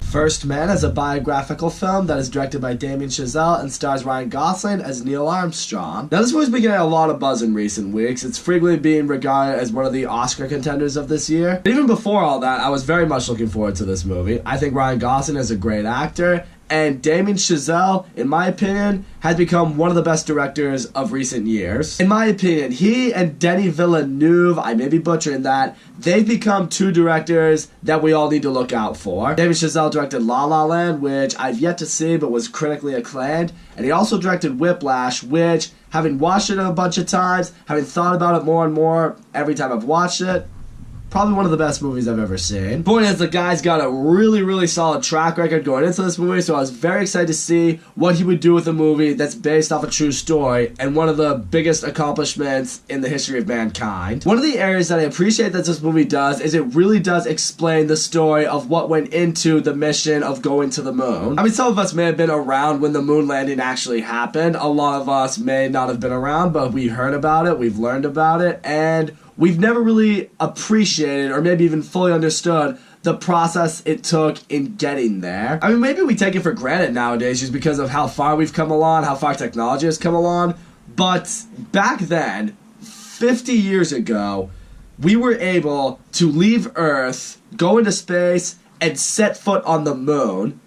First Man is a biographical film that is directed by Damien Chazelle and stars Ryan Gosling as Neil Armstrong. Now, this movie's been getting a lot of buzz in recent weeks. It's frequently being regarded as one of the Oscar contenders of this year. But even before all that, I was very much looking forward to this movie. I think Ryan Gosling is a great actor, and Damien Chazelle, in my opinion, has become one of the best directors of recent years. In my opinion, he and Denis Villeneuve, I may be butchering that, they've become two directors that we all need to look out for. Damien Chazelle directed La La Land, which I've yet to see but was critically acclaimed, and he also directed Whiplash, which, having watched it a bunch of times, having thought about it more and more every time I've watched it, probably one of the best movies I've ever seen. Point is, the guy's got a really solid track record going into this movie, so I was very excited to see what he would do with a movie that's based off a true story and one of the biggest accomplishments in the history of mankind. One of the areas that I appreciate that this movie does is it really does explain the story of what went into the mission of going to the moon. I mean, some of us may have been around when the moon landing actually happened. A lot of us may not have been around, but we heard about it, we've learned about it, and we've never really appreciated or maybe even fully understood the process it took in getting there. I mean, maybe we take it for granted nowadays just because of how far we've come along, how far technology has come along, but back then, 50 years ago, we were able to leave Earth, go into space, and set foot on the moon.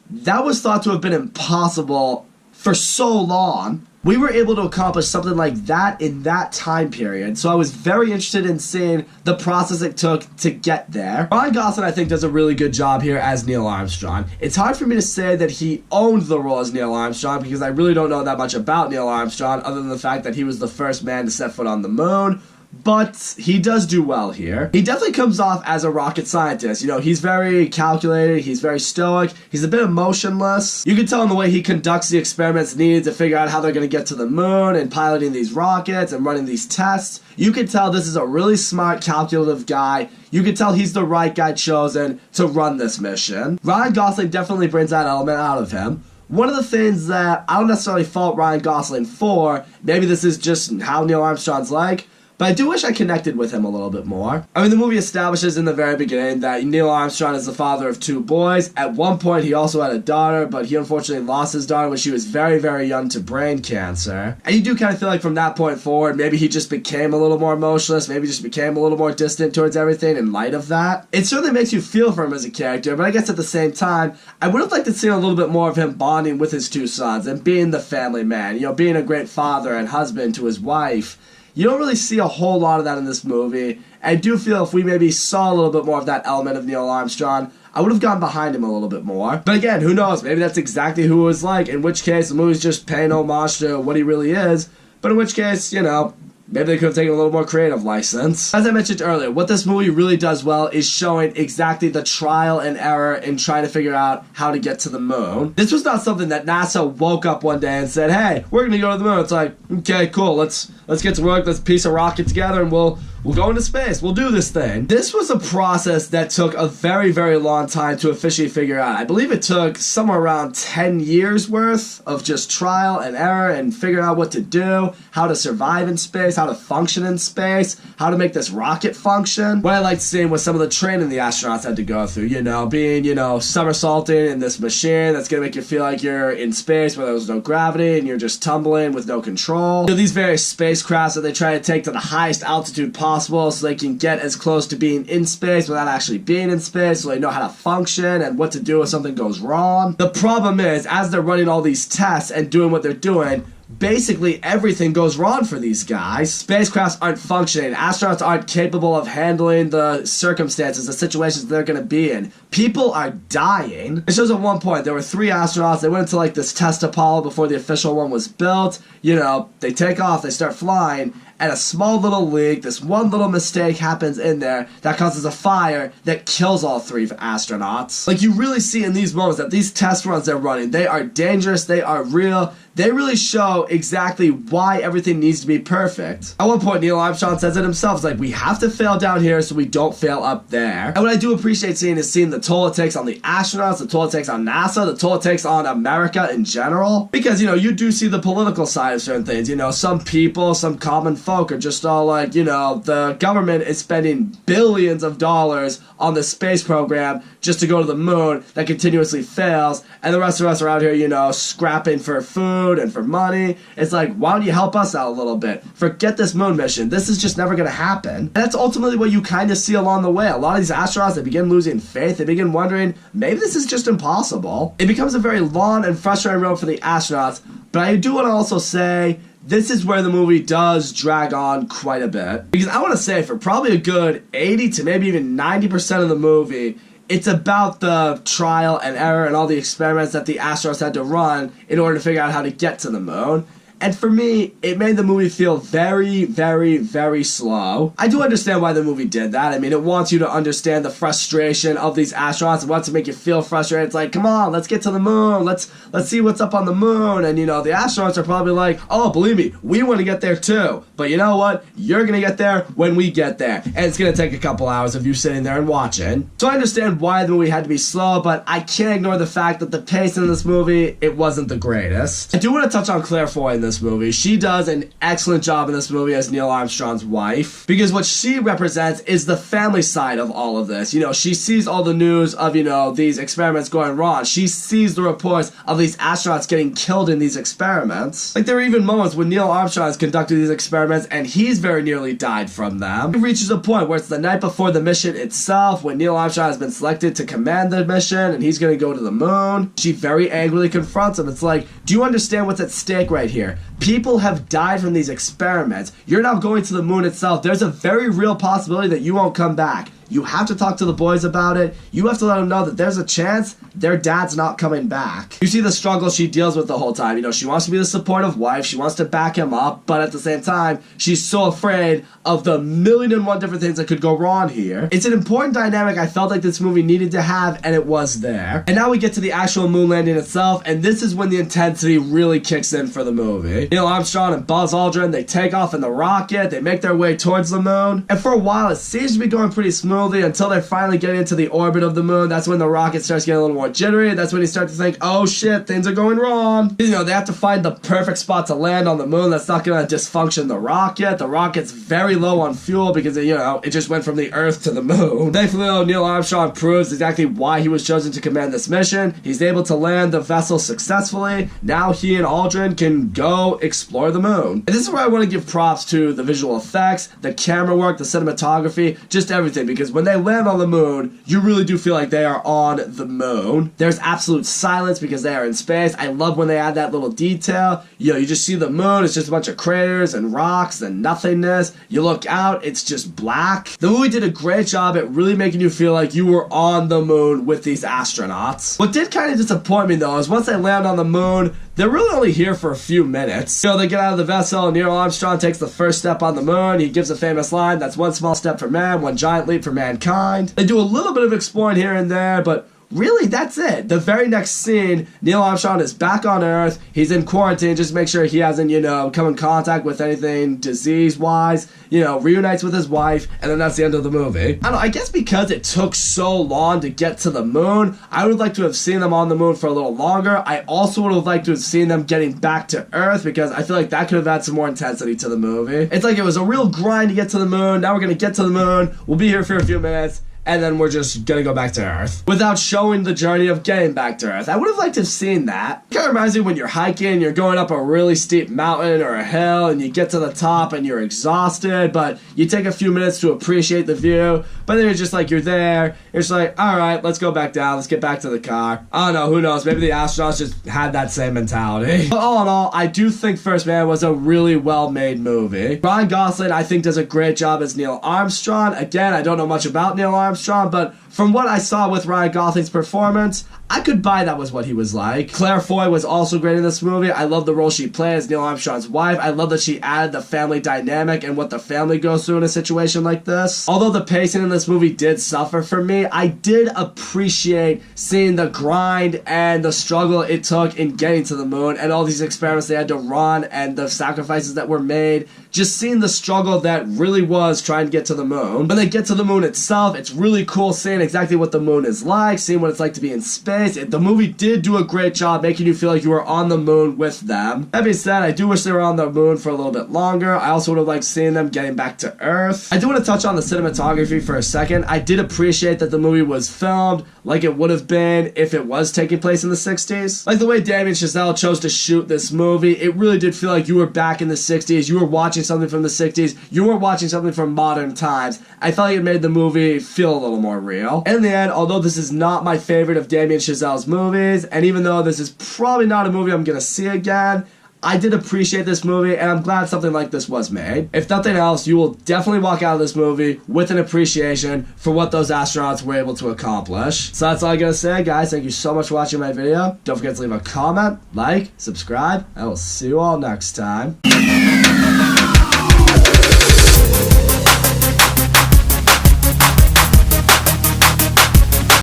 That was thought to have been impossible for so long. We were able to accomplish something like that in that time period, so I was very interested in seeing the process it took to get there. Ryan Gosling, I think, does a really good job here as Neil Armstrong. It's hard for me to say that he owned the role as Neil Armstrong because I really don't know that much about Neil Armstrong other than the fact that he was the first man to set foot on the moon. But he does do well here. He definitely comes off as a rocket scientist. You know, he's very calculated, he's very stoic, he's a bit emotionless. You can tell in the way he conducts the experiments needed to figure out how they're going to get to the moon and piloting these rockets and running these tests. You can tell this is a really smart, calculative guy. You can tell he's the right guy chosen to run this mission. Ryan Gosling definitely brings that element out of him. One of the things that I don't necessarily fault Ryan Gosling for, maybe this is just how Neil Armstrong's like, but I do wish I connected with him a little bit more. I mean, the movie establishes in the very beginning that Neil Armstrong is the father of two boys. At one point, he also had a daughter, but he unfortunately lost his daughter when she was very young to brain cancer. And you do kind of feel like from that point forward, maybe he just became a little more emotionless, maybe just became a little more distant towards everything in light of that. It certainly makes you feel for him as a character, but I guess at the same time, I would have liked to see a little bit more of him bonding with his two sons and being the family man, you know, being a great father and husband to his wife. You don't really see a whole lot of that in this movie. I do feel if we maybe saw a little bit more of that element of Neil Armstrong, I would have gone behind him a little bit more. But again, who knows? Maybe that's exactly who it was like, in which case the movie's just paying homage to what he really is. But in which case, you know, maybe they could have taken a little more creative license. As I mentioned earlier, what this movie really does well is showing exactly the trial and error in trying to figure out how to get to the moon. This was not something that NASA woke up one day and said, hey, we're going to go to the moon. It's like, okay, cool, let's get to work, let's piece a rocket together and we'll go into space, we'll do this thing. This was a process that took a very long time to officially figure out. I believe it took somewhere around 10 years worth of just trial and error and figuring out what to do, how to survive in space, how to function in space, how to make this rocket function. What I liked seeing was some of the training the astronauts had to go through, you know, being, you know, somersaulting in this machine that's going to make you feel like you're in space where there's no gravity and you're just tumbling with no control. You know, these various spacecrafts that they try to take to the highest altitude possible so they can get as close to being in space without actually being in space, so they know how to function and what to do if something goes wrong. The problem is, as they're running all these tests and doing what they're doing, basically everything goes wrong for these guys. Spacecrafts aren't functioning. Astronauts aren't capable of handling the circumstances, the situations they're going to be in. People are dying. It shows at one point there were 3 astronauts. They went into like this test Apollo before the official one was built. You know, they take off, they start flying, and a small little leak, this one little mistake happens in there that causes a fire that kills all 3 astronauts. Like, you really see in these moments that these test runs they're running, they are dangerous, they are real, they really show exactly why everything needs to be perfect. At one point, Neil Armstrong says it himself, it's like, we have to fail down here so we don't fail up there. And what I do appreciate seeing is seeing the toll it takes on the astronauts, the toll it takes on NASA, the toll it takes on America in general. Because, you know, you do see the political side of certain things. You know, some people, some common folk are just all like, you know, the government is spending billions of dollars on the space program just to go to the moon that continuously fails, and the rest of us are out here, you know, scrapping for food and for money. It's like, why don't you help us out a little bit? Forget this moon mission. This is just never going to happen. And that's ultimately what you kind of see along the way. A lot of these astronauts, they begin losing faith. They begin wondering, maybe this is just impossible. It becomes a very long and frustrating road for the astronauts, but I do want to also say, this is where the movie does drag on quite a bit. Because I want to say, for probably a good 80 to maybe even 90% of the movie, it's about the trial and error and all the experiments that the astronauts had to run in order to figure out how to get to the moon. And for me, it made the movie feel very, very, very slow. I do understand why the movie did that. I mean, it wants you to understand the frustration of these astronauts. It wants to make you feel frustrated. It's like, come on, let's get to the moon. Let's see what's up on the moon. And, you know, the astronauts are probably like, oh, believe me, we want to get there too. But you know what? You're going to get there when we get there. And it's going to take a couple hours of you sitting there and watching. So I understand why the movie had to be slow, but I can't ignore the fact that the pacing in this movie, it wasn't the greatest. I do want to touch on Claire Foy in this movie. She does an excellent job in this movie as Neil Armstrong's wife, because what she represents is the family side of all of this. You know, she sees all the news of, you know, these experiments going wrong. She sees the reports of these astronauts getting killed in these experiments. Like, there are even moments when Neil Armstrong has conducted these experiments and he's very nearly died from them. It reaches a point where it's the night before the mission itself, when Neil Armstrong has been selected to command the mission and he's going to go to the moon. She very angrily confronts him. It's like, do you understand what's at stake right here? People have died from these experiments. You're now going to the moon itself. There's a very real possibility that you won't come back. You have to talk to the boys about it. You have to let them know that there's a chance their dad's not coming back. You see the struggle she deals with the whole time. You know, she wants to be the supportive wife. She wants to back him up. But at the same time, she's so afraid of the million and one different things that could go wrong here. It's an important dynamic I felt like this movie needed to have, and it was there. And now we get to the actual moon landing itself, and this is when the intensity really kicks in for the movie. Neil Armstrong and Buzz Aldrin, they take off in the rocket. They make their way towards the moon. And for a while, it seems to be going pretty smoothly until they finally get into the orbit of the moon. That's when the rocket starts getting a little more jittery. That's when you start to think, oh shit, things are going wrong. You know, they have to find the perfect spot to land on the moon that's not going to dysfunction the rocket. The rocket's very low on fuel because, you know, it just went from the Earth to the moon. Thankfully, though, Neil Armstrong proves exactly why he was chosen to command this mission. He's able to land the vessel successfully. Now he and Aldrin can go explore the moon. And this is where I want to give props to the visual effects, the camera work, the cinematography, just everything, because when they land on the moon, you really do feel like they are on the moon. There's absolute silence because they are in space. I love when they add that little detail. You know, you just see the moon, it's just a bunch of craters and rocks and nothingness. You look out, it's just black. The movie did a great job at really making you feel like you were on the moon with these astronauts. What did kind of disappoint me, though, is once they land on the moon, they're really only here for a few minutes. You know, they get out of the vessel, and Neil Armstrong takes the first step on the moon. He gives a famous line, that's one small step for man, one giant leap for mankind. They do a little bit of exploring here and there, but really, that's it. The very next scene, Neil Armstrong is back on Earth. He's in quarantine just to make sure he hasn't, you know, come in contact with anything disease-wise. You know, reunites with his wife, and then that's the end of the movie. I don't know, I guess because it took so long to get to the moon, I would like to have seen them on the moon for a little longer. I also would have liked to have seen them getting back to Earth, because I feel like that could have had some more intensity to the movie. It's like it was a real grind to get to the moon. Now we're going to get to the moon. We'll be here for a few minutes, and then we're just gonna go back to Earth without showing the journey of getting back to Earth. I would have liked to have seen that. It kind of reminds me when you're hiking, you're going up a really steep mountain or a hill, and you get to the top and you're exhausted, but you take a few minutes to appreciate the view, but then you're just like, you're there, you're just like, alright, let's go back down, let's get back to the car. I don't know, who knows, maybe the astronauts just had that same mentality. But all in all, I do think First Man was a really well-made movie. Ryan Gosling, I think, does a great job as Neil Armstrong. Again, I don't know much about Neil Armstrong, but from what I saw with Ryan Gosling's performance, I could buy that was what he was like. Claire Foy was also great in this movie. I love the role she played as Neil Armstrong's wife. I love that she added the family dynamic and what the family goes through in a situation like this. Although the pacing in this movie did suffer for me, I did appreciate seeing the grind and the struggle it took in getting to the moon and all these experiments they had to run and the sacrifices that were made. Just seeing the struggle that really was trying to get to the moon. When they get to the moon itself, it's really really cool seeing exactly what the moon is like, seeing what it's like to be in space. The movie did do a great job making you feel like you were on the moon with them. That being said, I do wish they were on the moon for a little bit longer. I also would have liked seeing them getting back to Earth. I do want to touch on the cinematography for a second. I did appreciate that the movie was filmed like it would have been if it was taking place in the 60s. Like the way Damien Chazelle chose to shoot this movie, it really did feel like you were back in the 60s. You were watching something from the 60s. You were watching something from modern times. I felt like it made the movie feel a little more real. In the end, although this is not my favorite of Damien Chazelle's movies, and even though this is probably not a movie I'm gonna see again, I did appreciate this movie, and I'm glad something like this was made. If nothing else, you will definitely walk out of this movie with an appreciation for what those astronauts were able to accomplish. So that's all I gotta say, guys. Thank you so much for watching my video. Don't forget to leave a comment, like, subscribe, and I will see you all next time.